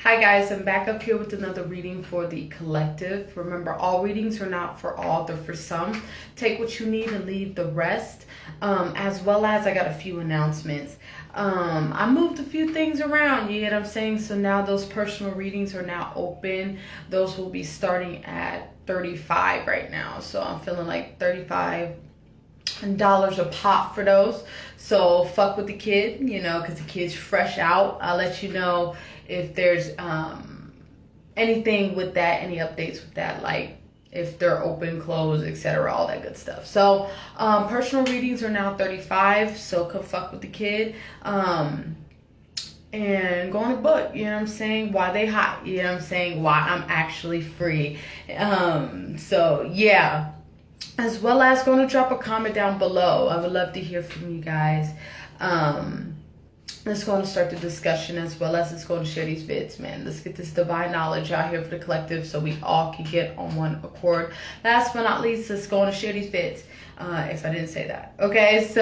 Hi guys, I'm back up here with another reading for the collective. Remember, all readings are not for all, they're for some. Take what you need and leave the rest. As well as I got a few announcements. I moved a few things around, you get what I'm saying? So now those personal readings are now open. Those will be starting at $35 right now. So I'm feeling like $35 a pop for those. So fuck with the kid, you know, because the kid's fresh out. I'll let you know if there's anything with that, any updates with that, like if they're open, closed, etc., all that good stuff. So personal readings are now $35, so come fuck with the kid. And go on a book, you know what I'm saying? Why they hot, you know what I'm saying? Why I'm actually free. So yeah. As well as going to drop a comment down below. I would love to hear from you guys. Let's go and start the discussion, as well as let's go and share these vids, man. Let's get this divine knowledge out here for the collective so we all can get on one accord. Last but not least, let's go and share these vids. If I didn't say that. Okay, so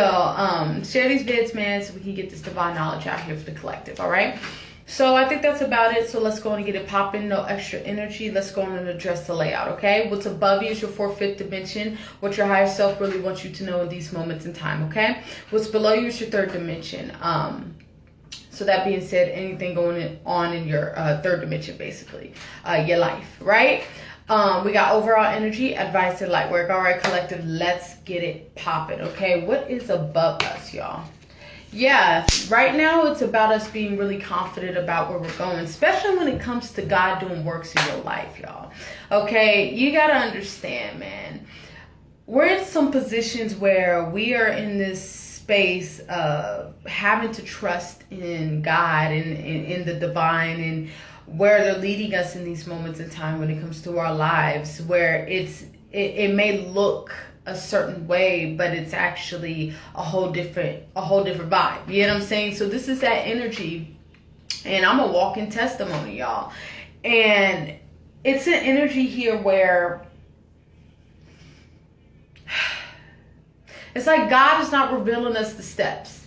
share these vids, man, so we can get this divine knowledge out here for the collective, all right? So I think that's about it. So let's go and get it popping. No extra energy. Let's go on and address the layout, okay? What's above you is your fourth, fifth dimension. What your higher self really wants you to know in these moments in time, okay? What's below you is your third dimension. So that being said, anything going on in your third dimension, basically, your life, right? We got overall energy, advice, and light work. All right, collective, let's get it popping, okay? What is above us, y'all? Yeah, right now it's about us being really confident about where we're going, especially when it comes to God doing works in your life, y'all. Okay, you got to understand, man. We're in some positions where we are in this space of having to trust in God and in the divine and where they're leading us in these moments in time when it comes to our lives, where it may look a certain way, but it's actually a whole different vibe. You know what I'm saying? So this is that energy, and I'm a walking testimony, y'all. And it's an energy here where it's like God is not revealing us the steps.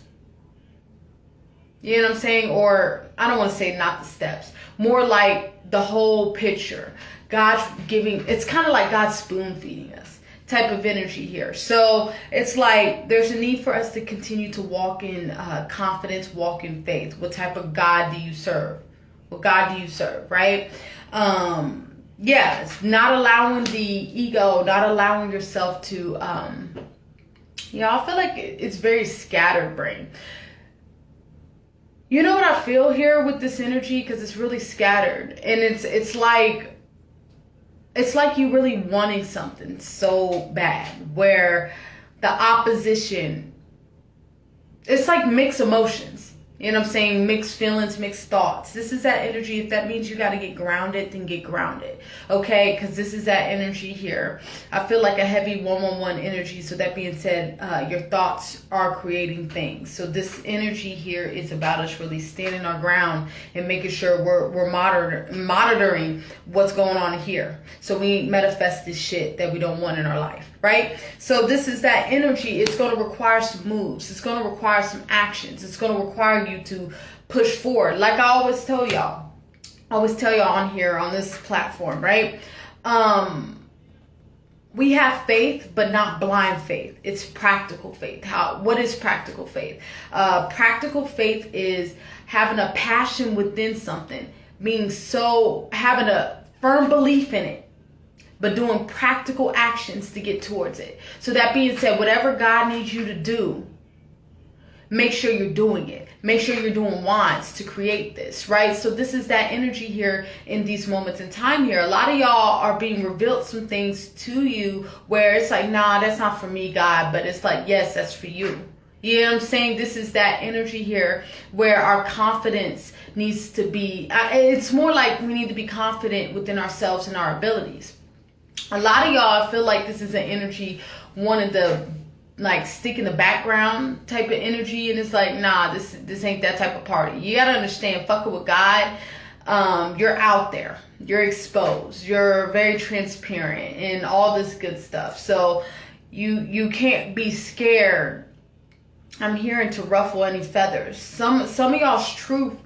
You know what I'm saying? Or I don't want to say not the steps, more like the whole picture. God's giving, it's kind of like God spoon feeding us type of energy here. So it's like there's a need for us to continue to walk in confidence, walk in faith. What type of God do you serve? What God do you serve, right? Yeah, it's not allowing the ego, not allowing yourself to, you know, I feel like it's very scattered brain. You know what I feel here with this energy? Because it's really scattered. And it's like you really wanting something so bad, where the opposition, it's like mixed emotions. You know what I'm saying? Mixed feelings, mixed thoughts. This is that energy. If that means you got to get grounded, then get grounded. Okay? Because this is that energy here. I feel like a heavy 111 energy. So that being said, your thoughts are creating things. So this energy here is about us really standing our ground and making sure we're monitoring what's going on here. So we manifest this shit that we don't want in our life. Right? So this is that energy. It's going to require some moves. It's going to require some actions. It's going to require you to push forward. Like I always tell y'all on here on this platform, right? We have faith, but not blind faith. It's practical faith. What is practical faith? Practical faith is having a passion within something, having a firm belief in it, but doing practical actions to get towards it. So that being said, whatever God needs you to do, make sure you're doing it. Make sure you're doing wants to create this, right? So this is that energy here in these moments in time here. A lot of y'all are being revealed some things to you where it's like, nah, that's not for me, God. But it's like, yes, that's for you. You know what I'm saying? This is that energy here where our confidence needs to be, it's more like we need to be confident within ourselves and our abilities. A lot of y'all feel like this is an energy, one of the like stick in the background type of energy, and it's like, nah, this ain't that type of party. You gotta understand, fucking with God, you're out there, you're exposed, you're very transparent and all this good stuff. So you can't be scared. I'm hearing to ruffle any feathers. Some of y'all's truth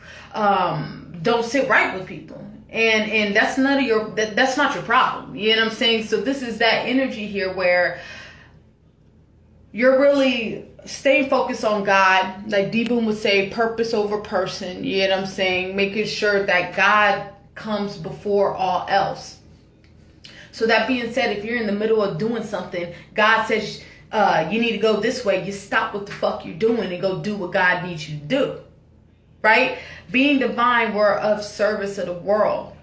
don't sit right with people. And that's none of your, that's not your problem. You know what I'm saying? So this is that energy here where you're really staying focused on God. Like D-Boom would say, purpose over person. You know what I'm saying? Making sure that God comes before all else. So that being said, if you're in the middle of doing something, God says you need to go this way, you stop what the fuck you're doing and go do what God needs you to do. Right? Being divine, we're of service of the world.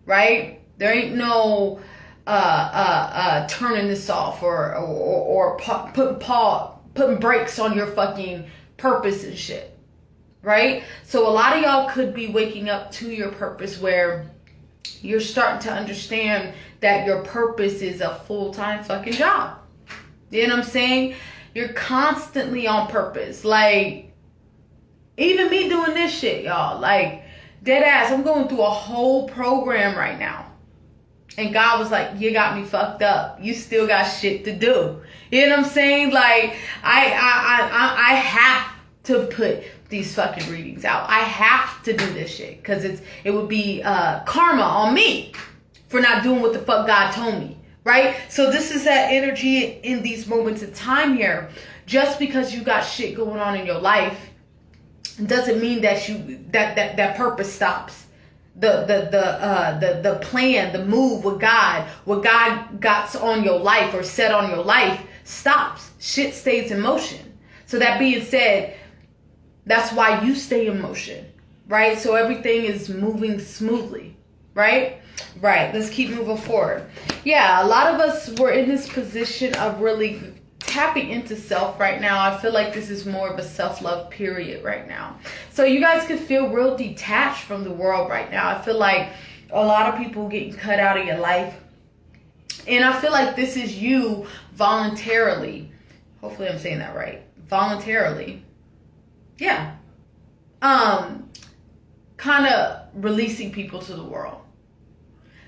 Right? There ain't no turning this off or putting brakes on your fucking purpose and shit. Right? So a lot of y'all could be waking up to your purpose where you're starting to understand that your purpose is a full-time fucking job. You know what I'm saying? You're constantly on purpose. Like, even me doing this shit, y'all. Like, dead ass, I'm going through a whole program right now. And God was like, you got me fucked up. You still got shit to do. You know what I'm saying? Like, I have to put these fucking readings out. I have to do this shit. Because it would be karma on me for not doing what the fuck God told me. Right? So this is that energy in these moments of time here. Just because you got shit going on in your life doesn't mean that that purpose stops. The plan, the move with God, what God got on your life or set on your life stops. Shit stays in motion. So that being said, that's why you stay in motion, right? So everything is moving smoothly, right? Right. Let's keep moving forward. Yeah, a lot of us were in this position of really tapping into self right now. I feel like this is more of a self-love period right now. So you guys could feel real detached from the world right now. I feel like a lot of people getting cut out of your life. And I feel like this is you voluntarily. Hopefully I'm saying that right. Voluntarily. Yeah. Kind of releasing people to the world.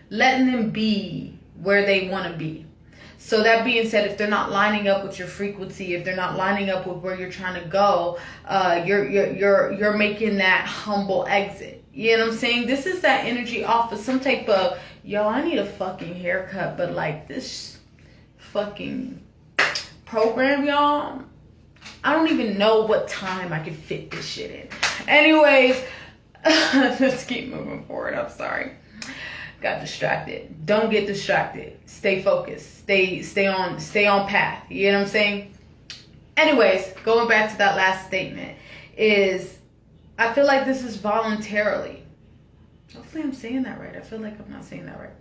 Letting them be where they want to be. So that being said, if they're not lining up with your frequency, if they're not lining up with where you're trying to go, you're making that humble exit. You know what I'm saying? This is that energy off of some type of, yo, I need a fucking haircut, but like this fucking program, y'all, I don't even know what time I can fit this shit in. Anyways, let's keep moving forward. I'm sorry. Got distracted. Don't get distracted. Stay focused. Stay on path. You know what I'm saying? Anyways, going back to that last statement is, I feel like this is voluntarily. Hopefully I'm saying that right. I feel like I'm not saying that right.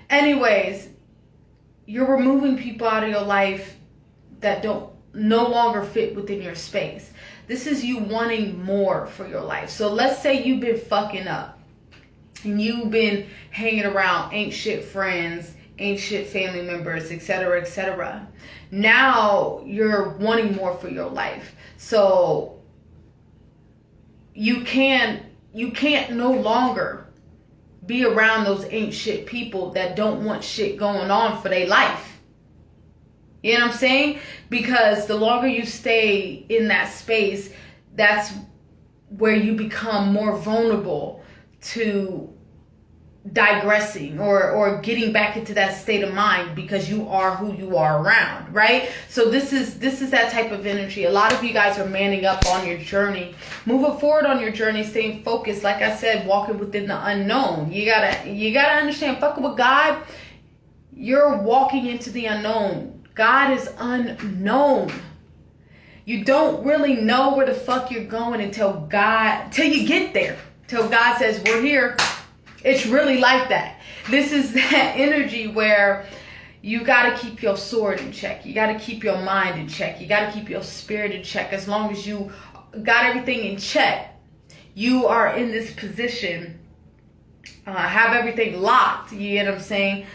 Anyways, you're removing people out of your life that don't no longer fit within your space. This is you wanting more for your life. So let's say you've been fucking up. And you've been hanging around ain't shit friends, ain't shit family members, etc., etc. Now you're wanting more for your life. So you can't no longer be around those ain't shit people that don't want shit going on for their life. You know what I'm saying? Because the longer you stay in that space, that's where you become more vulnerable to digressing or getting back into that state of mind, because you are who you are around, right? So this is that type of energy. A lot of you guys are manning up on your journey, moving forward on your journey, staying focused. Like I said, walking within the unknown. You gotta understand, fucking with God, you're walking into the unknown. God is unknown. You don't really know where the fuck you're going until you get there. Till God says, we're here. It's really like that. This is that energy where you got to keep your sword in check. You got to keep your mind in check. You got to keep your spirit in check. As long as you got everything in check, you are in this position, have everything locked. You know what I'm saying?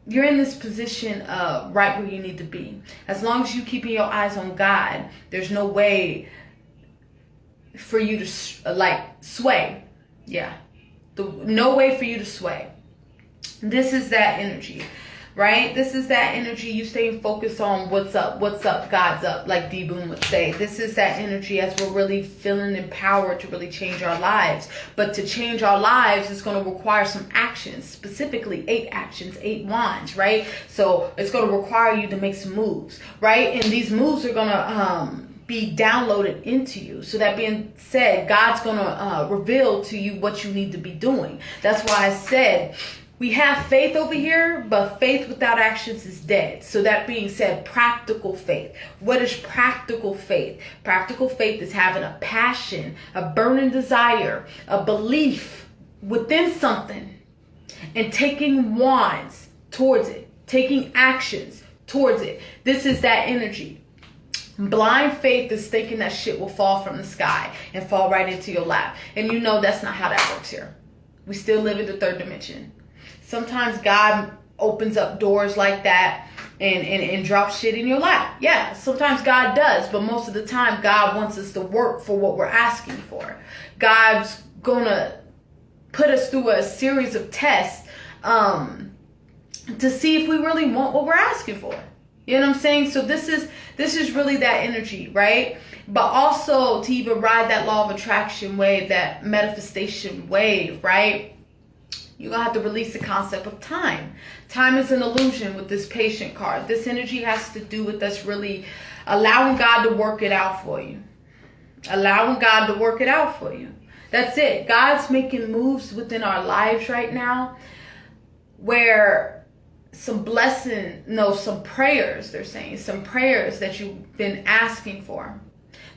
You're in this position right where you need to be. As long as you keeping your eyes on God, there's no way for you to like sway. Yeah. No way for you to sway. This is that energy, right? This is that energy, you staying focused on what's up, God's up, like D-Boom would say. This is that energy as we're really feeling empowered to really change our lives. But to change our lives is going to require some actions, specifically 8 actions, 8 wands, right? So it's going to require you to make some moves, right? And these moves are going to be downloaded into you. So that being said, God's going to reveal to you what you need to be doing. That's why I said, we have faith over here, but faith without actions is dead. So that being said, practical faith. What is practical faith? Practical faith is having a passion, a burning desire, a belief within something, and taking wands towards it, taking actions towards it. This is that energy. Blind faith is thinking that shit will fall from the sky and fall right into your lap. And you know that's not how that works here. We still live in the 3rd dimension. Sometimes God opens up doors like that and drops shit in your lap. Yeah, sometimes God does, but most of the time God wants us to work for what we're asking for. God's gonna put us through a series of tests to see if we really want what we're asking for. You know what I'm saying? So this is really that energy, right? But also to even ride that law of attraction wave, that manifestation wave, right? You're going to have to release the concept of time. Time is an illusion with this patient card. This energy has to do with us really allowing God to work it out for you. Allowing God to work it out for you. That's it. God's making moves within our lives right now where some prayers, they're saying, some prayers that you've been asking for.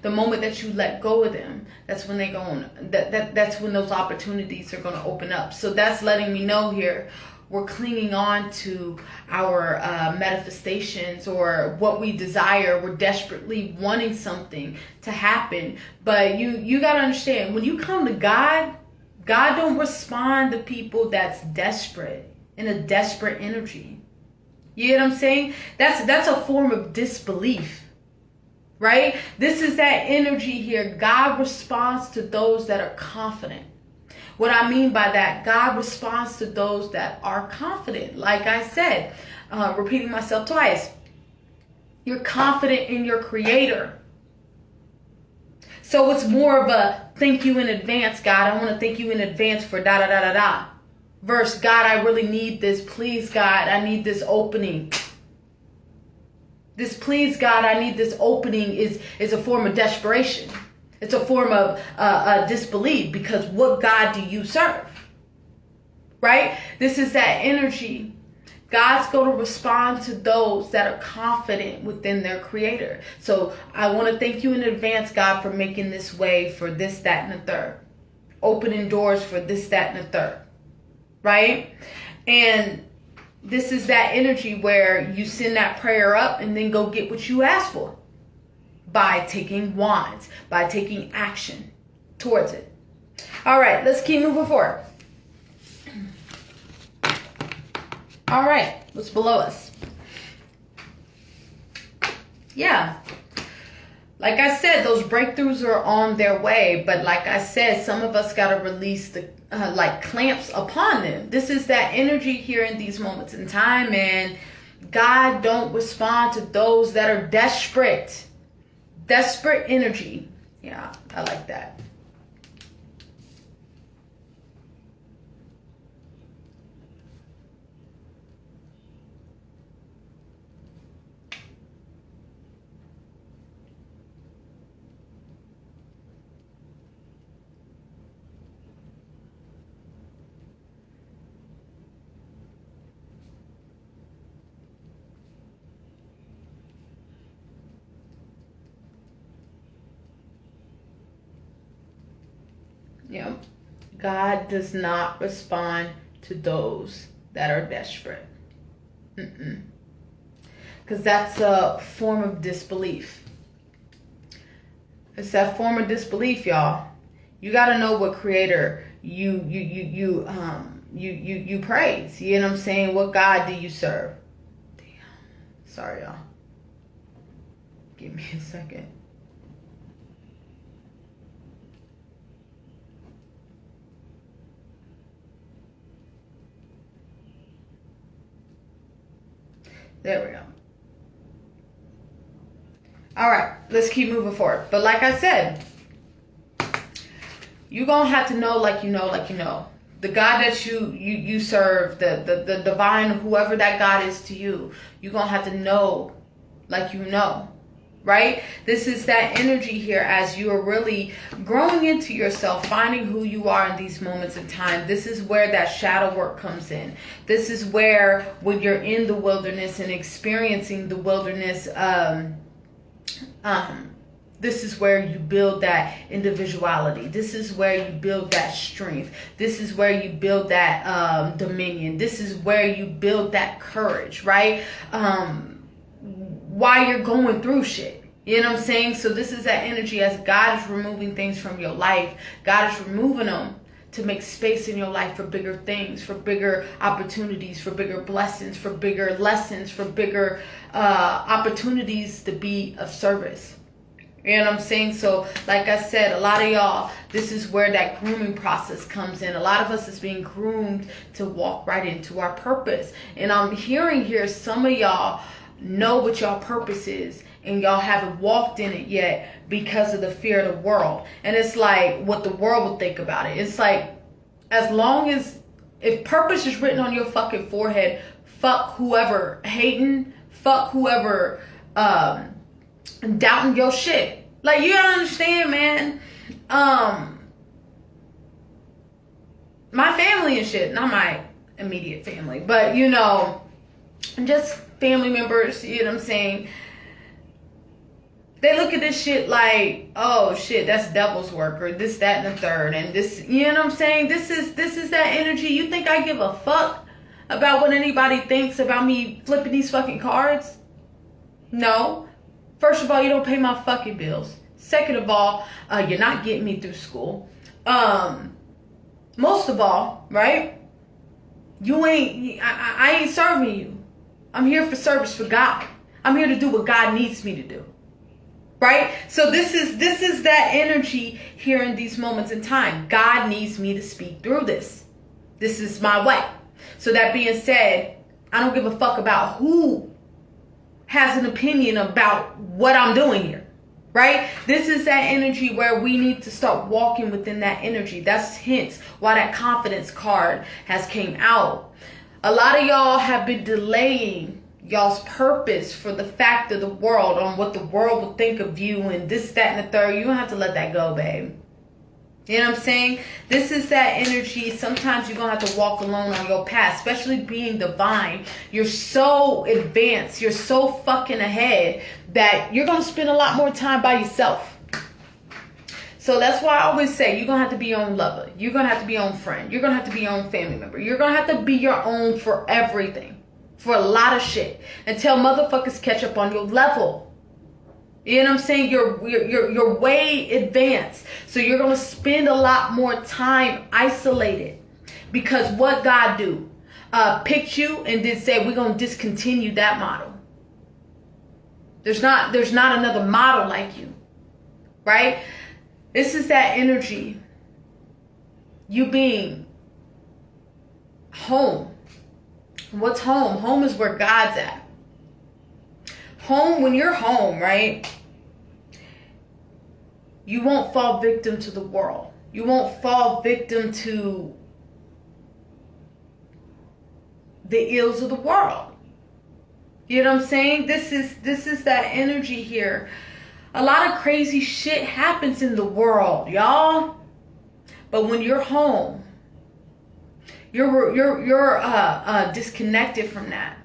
The moment that you let go of them, that's when they go on. That's when those opportunities are going to open up. So that's letting me know here, we're clinging on to our manifestations or what we desire. We're desperately wanting something to happen. But you got to understand, when you come to God, God don't respond to people that's desperate, in a desperate energy. You know what I'm saying? That's a form of disbelief. Right? This is that energy here. God responds to those that are confident. What I mean by that, God responds to those that are confident. Like I said, repeating myself twice, you're confident in your creator. So it's more of a thank you in advance, God. I want to thank you in advance for da da da da da. Verse, God, I really need this. Please, God, I need this opening. This please God, I need this opening is a form of desperation. It's a form of disbelief, because what God do you serve? Right? This is that energy. God's going to respond to those that are confident within their creator. So I want to thank you in advance, God, for making this way for this, that, and the third. Opening doors for this, that, and the third. Right? And this is that energy where you send that prayer up and then go get what you asked for by taking wands, by taking action towards it. All right, let's keep moving forward. All right, what's below us? Yeah. Like I said, those breakthroughs are on their way. But like I said, some of us got to release the clamps upon them. This is that energy here in these moments in time. And God don't respond to those that are desperate. Desperate energy. Yeah, I like that. Yeah. God does not respond to those that are desperate. Because that's a form of disbelief. It's that form of disbelief, y'all. You got to know what creator you praise. You know what I'm saying? What God do you serve? Damn. Sorry, y'all. Give me a second. There we go. All right, let's keep moving forward. But like I said, you're going to have to know like you know. The God that you serve, the divine, whoever that God is to you, you're going to have to know like you know. Right? This is that energy here as you are really growing into yourself, finding who you are in these moments in time. This is where that shadow work comes in. This is where when you're in the wilderness and experiencing the wilderness, this is where you build that individuality. This is where you build that strength. This is where you build that dominion. This is where you build that courage, right? While you're going through shit. You know what I'm saying? So this is that energy as God is removing things from your life. God is removing them to make space in your life for bigger things, for bigger opportunities, for bigger blessings, for bigger lessons, for bigger opportunities to be of service. You know what I'm saying? So like I said, a lot of y'all, this is where that grooming process comes in. A lot of us is being groomed to walk right into our purpose. And I'm hearing here some of y'all know what y'all purpose is and y'all haven't walked in it yet because of the fear of the world. And it's like what the world will think about it. It's like, as long as, if purpose is written on your fucking forehead, fuck whoever hating, fuck whoever doubting your shit. Like, you don't understand, man. My family and shit, not my immediate family, but you know, just family members, you know what I'm saying? They look at this shit like, oh shit, that's devil's work, or this, that, and the third, and this, you know what I'm saying? This is that energy. You think I give a fuck about what anybody thinks about me flipping these fucking cards? No. First of all, you don't pay my fucking bills. Second of all, you're not getting me through school. Most of all, right? I ain't serving you. I'm here for service for God. I'm here to do what God needs me to do. Right? So this is that energy here in these moments in time. God needs me to speak through this. This is my way. So that being said, I don't give a fuck about who has an opinion about what I'm doing here. Right? This is that energy where we need to start walking within that energy. That's hence why that confidence card has came out. A lot of y'all have been delaying y'all's purpose for the fact of the world, on what the world will think of you and this, that, and the third. You don't have to let that go, babe. You know what I'm saying? This is that energy. Sometimes you're going to have to walk alone on your path, especially being divine. You're so advanced. You're so fucking ahead that you're going to spend a lot more time by yourself. So that's why I always say you're going to have to be your own lover. You're going to have to be your own friend. You're going to have to be your own family member. You're going to have to be your own for everything. For a lot of shit. Until motherfuckers catch up on your level. You know what I'm saying? You're way advanced. So you're going to spend a lot more time isolated. Because what God do? Picked you and then said, we're going to discontinue that model. There's not another model like you. Right? This is that energy. You being home. What's home? Home is where God's at. Home, when you're home, right? You won't fall victim to the world. You won't fall victim to the ills of the world. You know what I'm saying? This is that energy here. A lot of crazy shit happens in the world, y'all. But when you're home, you're disconnected from that.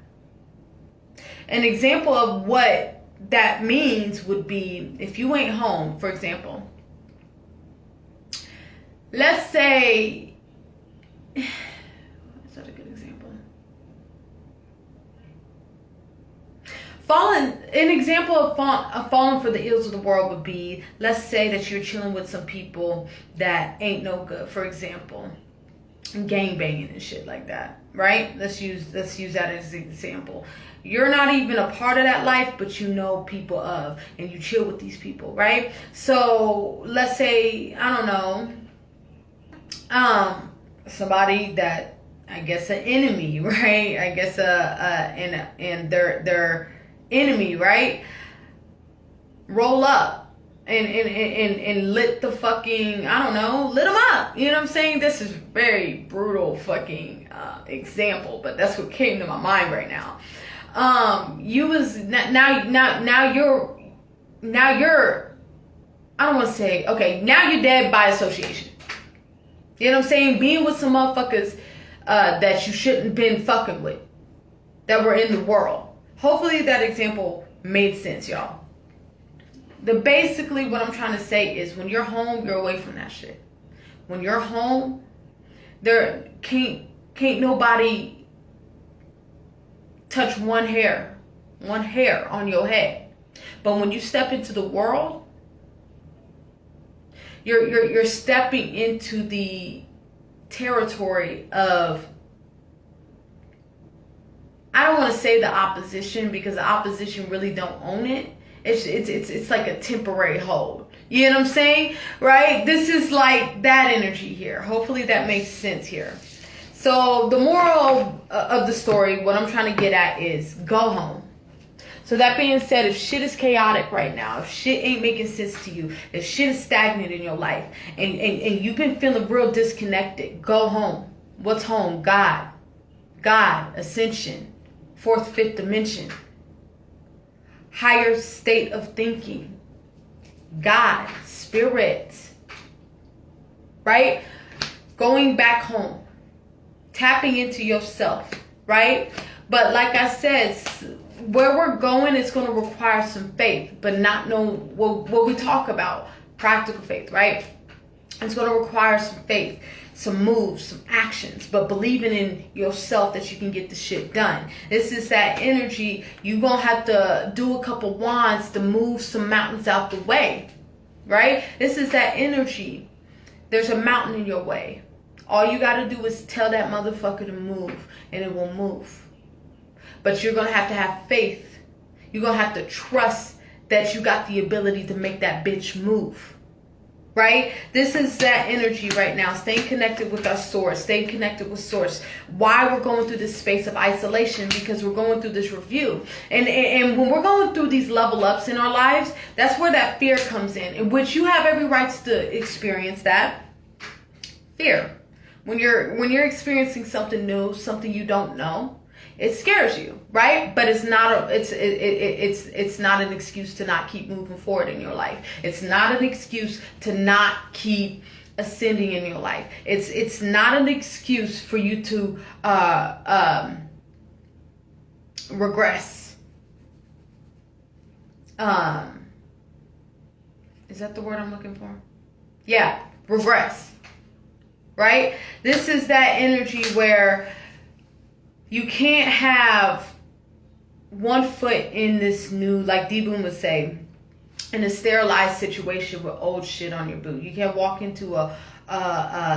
An example of what that means would be if you ain't home, for example. Let's say, is that a good example? An example of falling for the ills of the world would be, let's say that you're chilling with some people that ain't no good, for example. Gang banging and shit like that, right? Let's use that as an example. You're not even a part of that life, but you know people of, and you chill with these people, right? So let's say, I don't know, somebody that I guess an enemy, right? I guess and their enemy, right? Roll up and lit the fucking, I don't know, lit them up. You know what I'm saying? This is very brutal fucking example, but that's what came to my mind right now. You was now you're I don't want to say, okay, now you're dead by association. You know what I'm saying? Being with some motherfuckers that you shouldn't been fucking with, that were in the world. Hopefully that example made sense, y'all. Basically what I'm trying to say is, when you're home, you're away from that shit. When you're home, there can't nobody touch one hair on your head. But when you step into the world, you're stepping into the territory of, I don't want to say the opposition, because the opposition really don't own it. It's like a temporary hold. You know what I'm saying? Right? This is like that energy here. Hopefully that makes sense here. So the moral of the story, what I'm trying to get at is, go home. So that being said, if shit is chaotic right now, if shit ain't making sense to you, if shit is stagnant in your life, and you've been feeling real disconnected, go home. What's home? God, ascension, fourth, fifth dimension, higher state of thinking, God, spirit, right? Going back home, tapping into yourself, right? But like I said, where we're going is going to require some faith, but not know what we talk about, practical faith, right? It's going to require some faith, some moves, some actions, but believing in yourself that you can get the shit done. This is that energy. You're going to have to do a couple wands to move some mountains out the way, right? This is that energy. There's a mountain in your way. All you got to do is tell that motherfucker to move, and it will move. But you're going to have faith. You're going to have to trust that you got the ability to make that bitch move. Right? This is that energy right now. Staying connected with our source. Staying connected with source. Why we're going through this space of isolation? Because we're going through this review. And when we're going through these level ups in our lives, that's where that fear comes in which you have every right to experience that. Fear. When you're experiencing something new, something you don't know, it scares you, right? But it's not it's not an excuse to not keep moving forward in your life. It's not an excuse to not keep ascending in your life. It's not an excuse for you to regress. Is that the word I'm looking for? Yeah, regress. Right? This is that energy where you can't have one foot in this new, like D-Boom would say, in a sterilized situation with old shit on your boot. You can't walk into a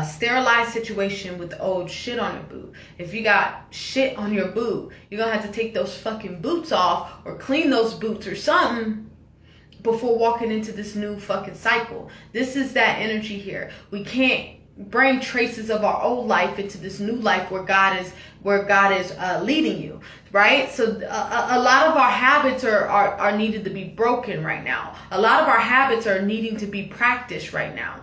sterilized situation with old shit on your boot. If you got shit on your boot, you're going to have to take those fucking boots off or clean those boots or something before walking into this new fucking cycle. This is that energy here. We can't bring traces of our old life into this new life where God is leading you, right? So a lot of our habits are needed to be broken right now. A lot of our habits are needing to be practiced right now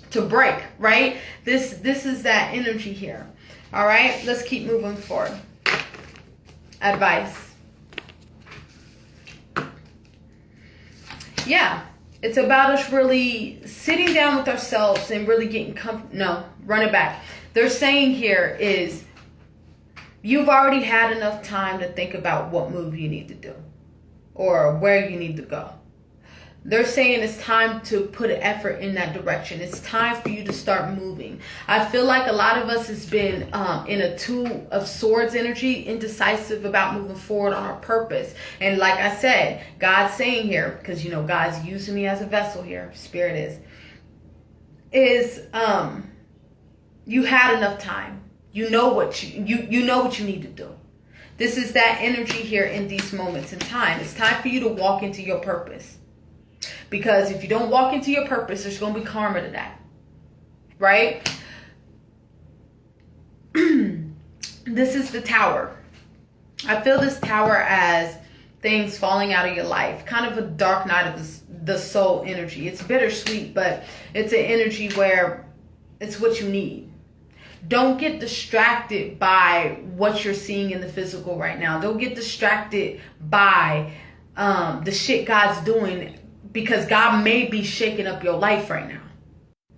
to break, right? This is that energy here. All right, let's keep moving forward. Advice. Yeah. It's about us really sitting down with ourselves and really getting comfortable. No, run it back. They're saying here is, you've already had enough time to think about what move you need to do or where you need to go. They're saying it's time to put an effort in that direction. It's time for you to start moving. I feel like a lot of us has been in a two of swords energy, indecisive about moving forward on our purpose. And like I said, God's saying here, because God's using me as a vessel here, Spirit is you had enough time. You know what you know what you need to do. This is that energy here in these moments in time. It's time for you to walk into your purpose. Because if you don't walk into your purpose, there's going to be karma to that. Right? this is the Tower. I feel this Tower as things falling out of your life, kind of a dark night of the soul energy. It's bittersweet, but it's an energy where it's what you need. Don't get distracted by what you're seeing in the physical right now. Don't get distracted by the shit God's doing, because God may be shaking up your life right now.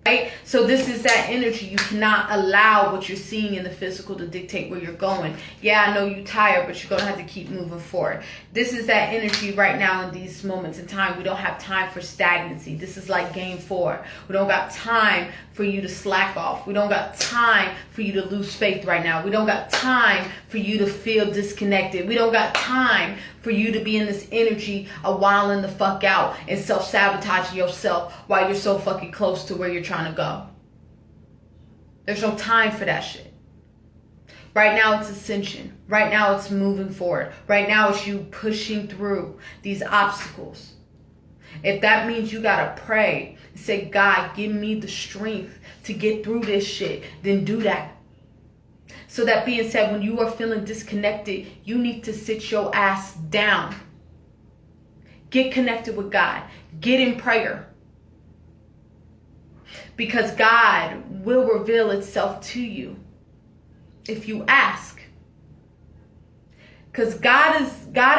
Right? So this is that energy. You cannot allow what you're seeing in the physical to dictate where you're going. Yeah, I know you're tired, but you're going to have to keep moving forward. This is that energy right now in these moments in time. We don't have time for stagnancy. This is like game 4. We don't got time for you to slack off. We don't got time for you to lose faith right now. We don't got time for you to feel disconnected. We don't got time for you to be in this energy of wilding the fuck out and self-sabotaging yourself while you're so fucking close to where you're trying to go. There's no time for that shit. Right now it's ascension. Right now it's moving forward. Right now it's you pushing through these obstacles. If that means you gotta pray and say, God, give me the strength to get through this shit, then do that. So that being said, when you are feeling disconnected, you need to sit your ass down. Get connected with God. Get in prayer. Because God will reveal itself to you if you ask. Because God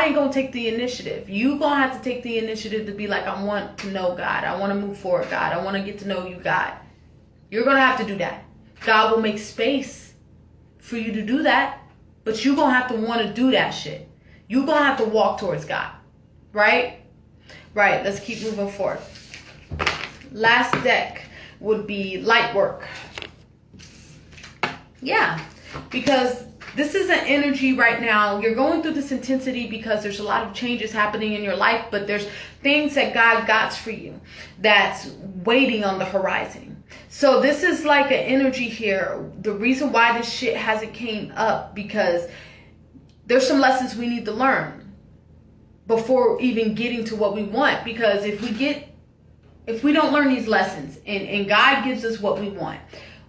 ain't going to take the initiative. You going to have to take the initiative to be like, I want to know God. I want to move forward, God. I want to get to know you, God. You're going to have to do that. God will make space for you to do that. But you're going to have to want to do that shit. You're going to have to walk towards God. Right? Right. Let's keep moving forward. Last deck would be light work. Yeah. Because this is an energy right now. You're going through this intensity because there's a lot of changes happening in your life, but there's things that God got for you that's waiting on the horizon. So this is like an energy here. The reason why this shit hasn't came up, because there's some lessons we need to learn before even getting to what we want. Because if we don't learn these lessons and God gives us what we want,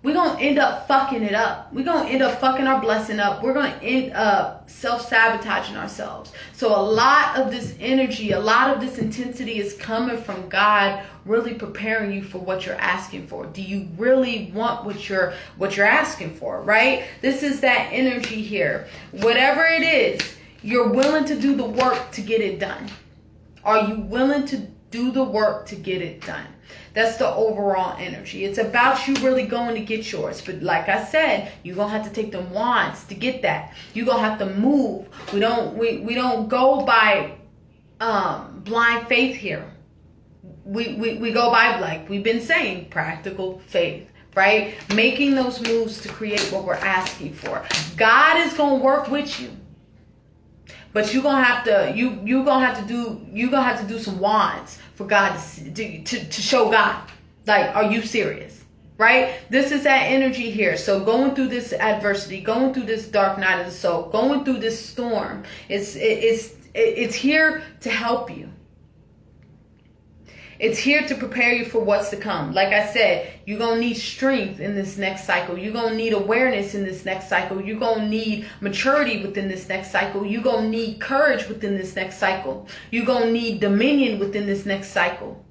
we're going to end up fucking it up. We're going to end up fucking our blessing up. We're going to end up self-sabotaging ourselves. So a lot of this energy, a lot of this intensity is coming from God really preparing you for what you're asking for. Do you really want what you're asking for, right? This is that energy here. Whatever it is, you're willing to do the work to get it done. Are you willing to do the work to get it done? That's the overall energy. It's about you really going to get yours. But like I said, you're going to have to take them wands to get that. You're going to have to move. We don't go by blind faith here. We go by, like we've been saying, practical faith, right? Making those moves to create what we're asking for. God is going to work with you. But you're gonna have to do some wands for God to show God, like, are you serious, right? This is that energy here. So going through this adversity, going through this dark night of the soul, going through this storm, it's here to help you. It's here to prepare you for what's to come. Like I said, you're going to need strength in this next cycle. You're going to need awareness in this next cycle. You're going to need maturity within this next cycle. You're going to need courage within this next cycle. You're going to need dominion within this next cycle.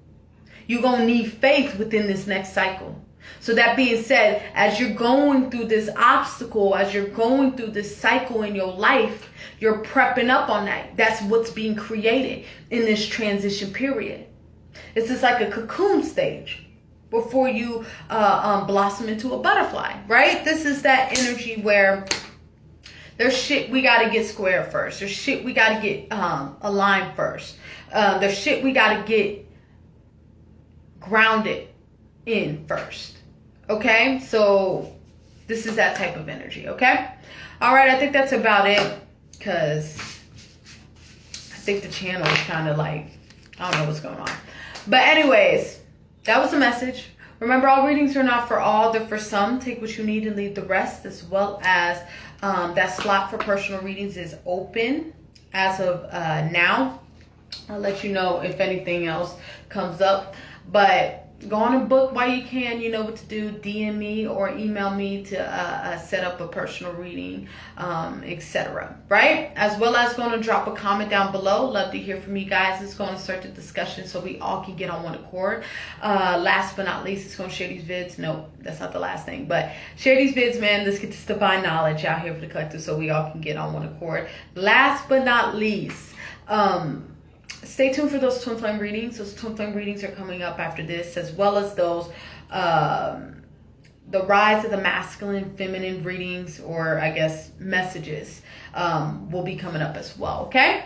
You're going to need faith within this next cycle. So that being said, as you're going through this obstacle, as you're going through this cycle in your life, you're prepping up on that. That's what's being created in this transition period. It's just like a cocoon stage before you blossom into a butterfly, right? This is that energy where there's shit we got to get square first. There's shit we got to get aligned first. There's shit we got to get grounded in first. Okay? So this is that type of energy, okay? All right, I think that's about it, because I think the channel is kind of like, I don't know what's going on. But anyways, that was the message. Remember, all readings are not for all. They're for some. Take what you need and leave the rest, as well as that slot for personal readings is open as of now. I'll let you know if anything else comes up. But go on and book while you can. You know what to do. DM me or email me to set up a personal reading, etc. Right? As well as going to drop a comment down below. Love to hear from you guys. It's going to start the discussion so we all can get on one accord. Last but not least, it's going to share these vids. No, that's not the last thing. But share these vids, man. Let's get this divine knowledge out here for the collective so we all can get on one accord. Last but not least, stay tuned for those twin flame readings. Those twin flame readings are coming up after this, as well as those the rise of the masculine, feminine readings, or I guess messages, will be coming up as well. Okay,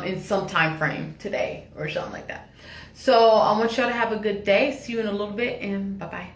in some time frame today or something like that. So I want y'all to have a good day. See you in a little bit, and bye bye.